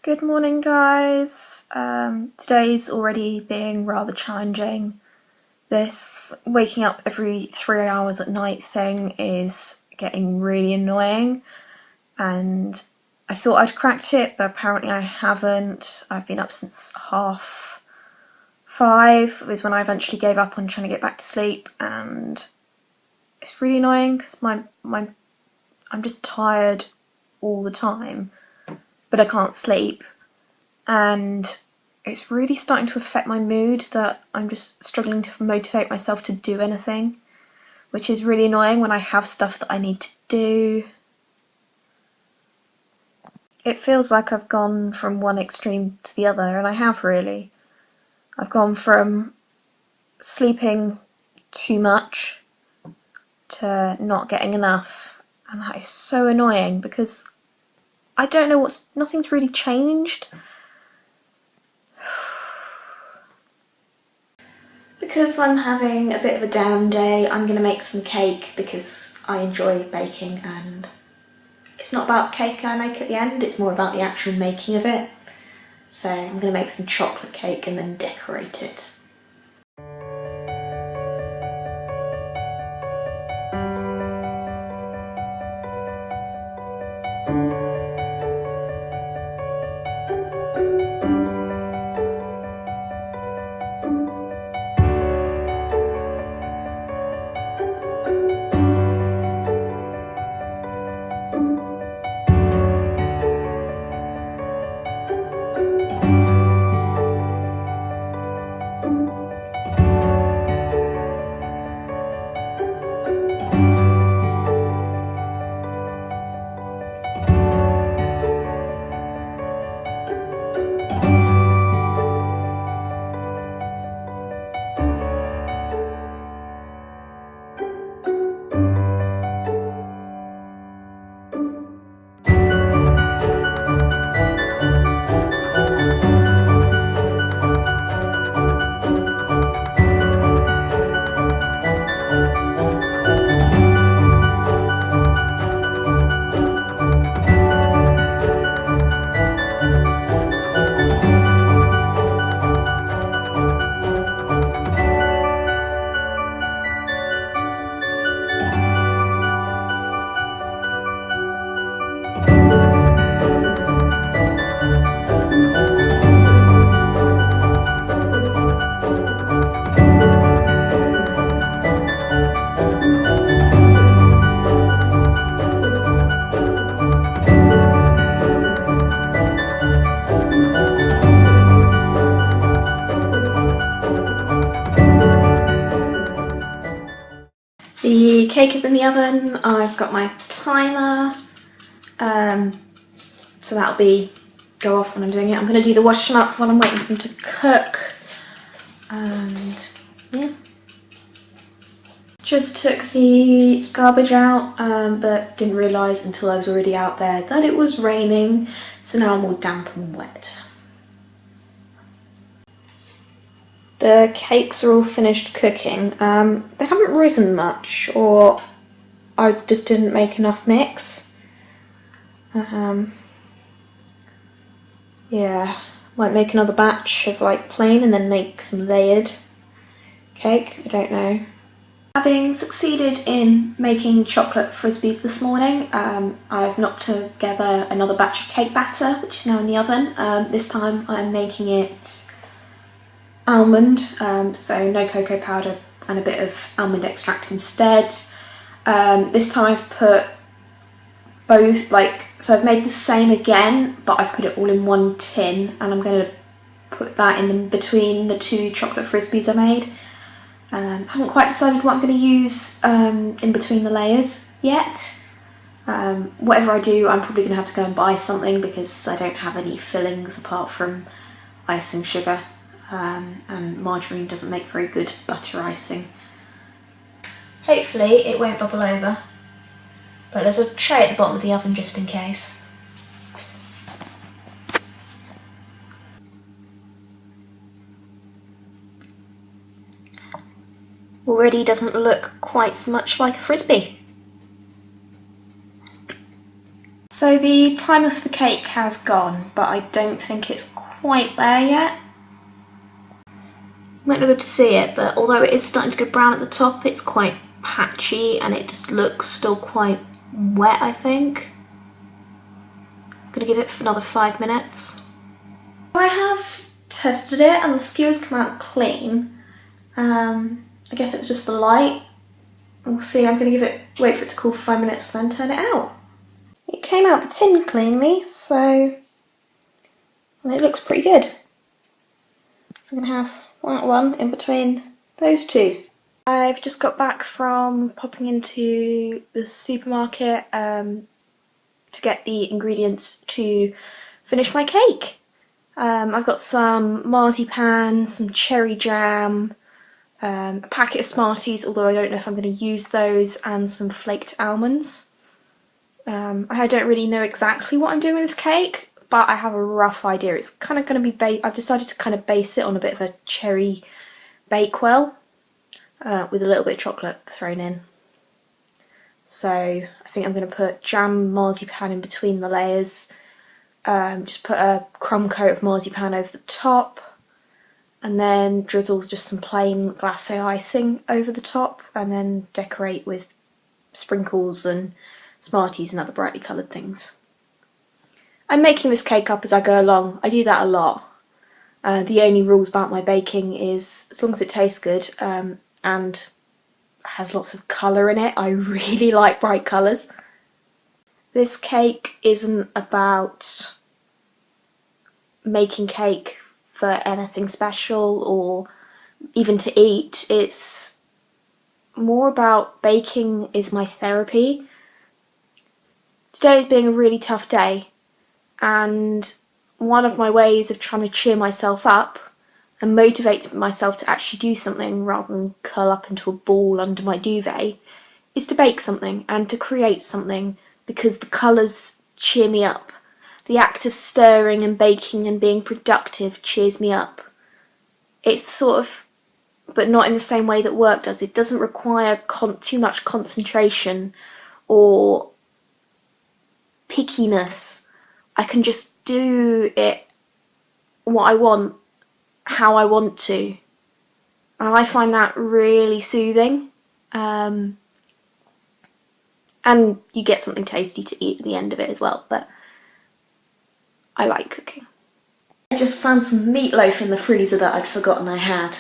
Good morning, guys. Today's already being rather challenging. This waking up every 3 hours at night thing is getting really annoying, and I thought I'd cracked it, but apparently I haven't. I've been up since 5:30 was when I eventually gave up on trying to get back to sleep, and it's really annoying because I'm just tired all the time, but I can't sleep, and it's really starting to affect my mood that I'm just struggling to motivate myself to do anything, which is really annoying when I have stuff that I need to do. It feels like I've gone from one extreme to the other, and I have really. I've gone from sleeping too much to not getting enough, and that is so annoying because I don't know nothing's really changed. Because I'm having a bit of a down day, I'm going to make some cake because I enjoy baking, and it's not about cake I make at the end, it's more about the actual making of it. So I'm going to make some chocolate cake and then decorate it. The cake is in the oven. I've got my timer, so that'll go off when I'm doing it. I'm going to do the washing up while I'm waiting for them to cook, and yeah. Just took the garbage out, but didn't realise until I was already out there that it was raining, so now I'm all damp and wet. The cakes are all finished cooking. They haven't risen much, or I just didn't make enough mix. Yeah, might make another batch of like plain and then make some layered cake, I don't know. Having succeeded in making chocolate frisbees this morning, I've knocked together another batch of cake batter, which is now in the oven. This time I'm making it almond, so no cocoa powder and a bit of almond extract instead. This time I've put both, so I've made the same again, but I've put it all in one tin, and I'm going to put that in between the two chocolate frisbees I made. I haven't quite decided what I'm going to use in between the layers yet. Whatever I do, I'm probably going to have to go and buy something because I don't have any fillings apart from icing sugar, and margarine doesn't make very good butter icing. Hopefully it won't bubble over, but there's a tray at the bottom of the oven just in case. Already doesn't look quite so much like a frisbee. So the timer for the cake has gone, but I don't think it's quite there yet. You might not be able to see it, but although it is starting to go brown at the top, it's quite patchy and it just looks still quite wet, I think. I'm gonna give it another 5 minutes. I have tested it and the skewers come out clean. I guess it was just the light. We'll see, I'm gonna wait for it to cool for 5 minutes then turn it out. It came out the tin cleanly, so and it looks pretty good. So I'm going to have that one in between those two. I've just got back from popping into the supermarket to get the ingredients to finish my cake. I've got some marzipan, some cherry jam, a packet of Smarties, although I don't know if I'm going to use those, and some flaked almonds. I don't really know exactly what I'm doing with this cake, but I have a rough idea. It's kind of going to be I've decided to kind of base it on a bit of a cherry bakewell with a little bit of chocolate thrown in. So I think I'm going to put jam marzipan in between the layers, just put a crumb coat of marzipan over the top, and then drizzle just some plain glacé icing over the top, and then decorate with sprinkles and Smarties and other brightly coloured things. I'm making this cake up as I go along. I do that a lot. The only rules about my baking is as long as it tastes good and has lots of colour in it. I really like bright colours. This cake isn't about making cake for anything special or even to eat. It's more about baking is my therapy. Today is being a really tough day, and one of my ways of trying to cheer myself up and motivate myself to actually do something rather than curl up into a ball under my duvet is to bake something and to create something, because the colours cheer me up. The act of stirring and baking and being productive cheers me up. It's sort of, but not in the same way that work does. It doesn't require too much concentration or pickiness. I can just do it what I want, how I want to, and I find that really soothing. And you get something tasty to eat at the end of it as well, but I like cooking. I just found some meatloaf in the freezer that I'd forgotten I had.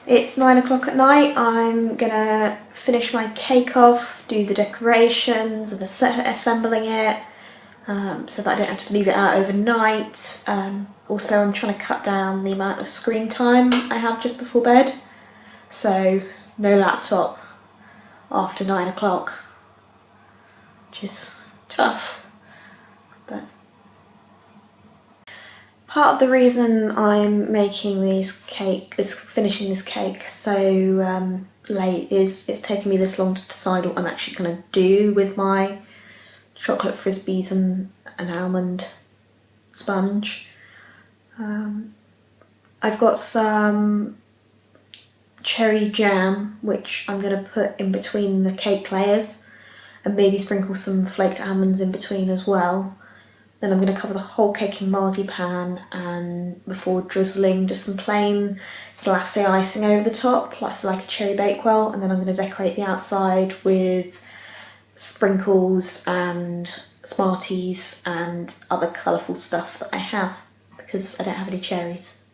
It's 9 o'clock at night. I'm gonna finish my cake off, do the decorations and assembling it, so that I don't have to leave it out overnight. Also, I'm trying to cut down the amount of screen time I have just before bed, so no laptop after 9 o'clock, which is tough. But part of the reason I'm making finishing this cake so late is it's taken me this long to decide what I'm actually going to do with my chocolate frisbees and an almond sponge. I've got some cherry jam which I'm going to put in between the cake layers and maybe sprinkle some flaked almonds in between as well. Then I'm going to cover the whole cake in marzipan, and before drizzling just some plain glacé icing over the top, like a cherry bakewell, and then I'm going to decorate the outside with sprinkles and Smarties and other colourful stuff that I have, because I don't have any cherries.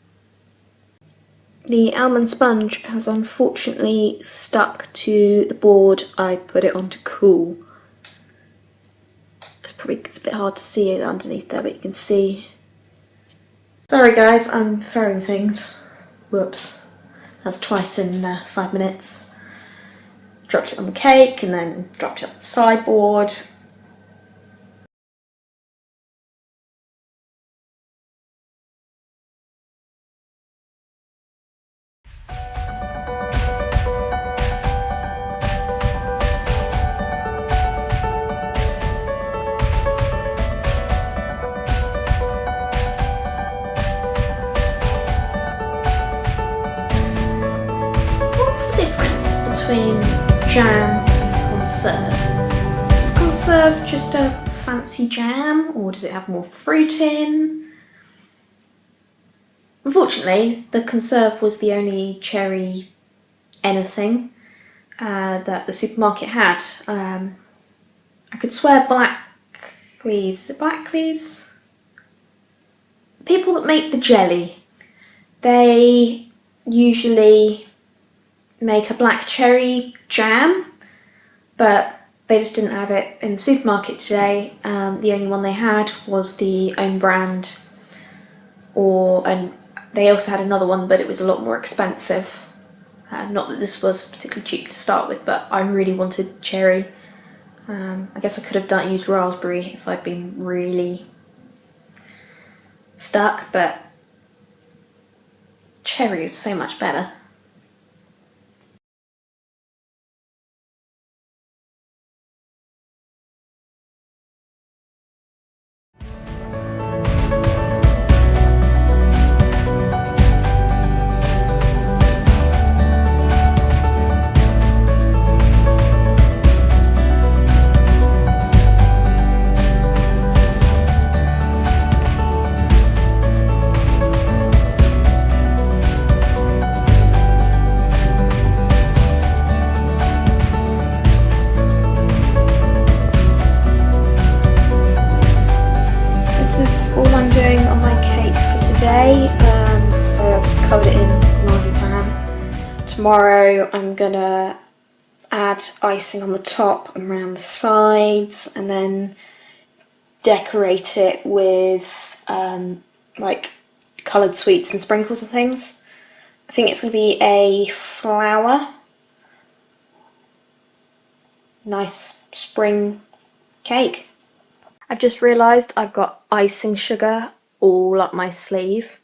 The almond sponge has unfortunately stuck to the board I put it on to cool. It's a bit hard to see it underneath there, but you can see. Sorry guys, I'm throwing things. Whoops. That's twice in 5 minutes. Dropped it on the cake and then dropped it on the sideboard. Between jam and conserve. Is conserve just a fancy jam, or does it have more fruit in? Unfortunately, the conserve was the only cherry anything that the supermarket had. I could swear Blackley's, is it Blackley's? People that make the jelly, they usually make a black cherry jam, but they just didn't have it in the supermarket today. The only one they had was the own brand, and they also had another one, but it was a lot more expensive. Not that this was particularly cheap to start with, but I really wanted cherry. I guess I could have used raspberry if I'd been really stuck, but cherry is so much better. This is all I'm doing on my cake for today, so I've just covered it in marzipan. Tomorrow I'm gonna add icing on the top and around the sides, and then decorate it with like coloured sweets and sprinkles and things. I think it's gonna be a flower, nice spring cake. I've just realised I've got icing sugar all up my sleeve.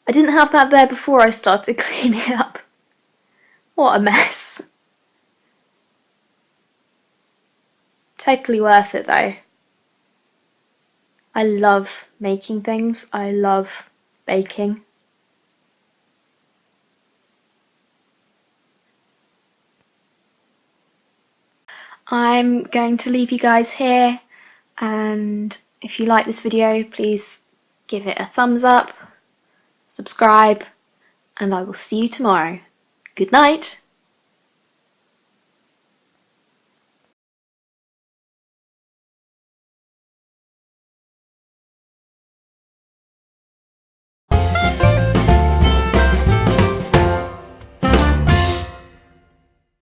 I didn't have that there before I started cleaning up. What a mess. Totally worth it though. I love making things. I love baking. I'm going to leave you guys here, and if you like this video, please give it a thumbs up, subscribe, and I will see you tomorrow. Good night.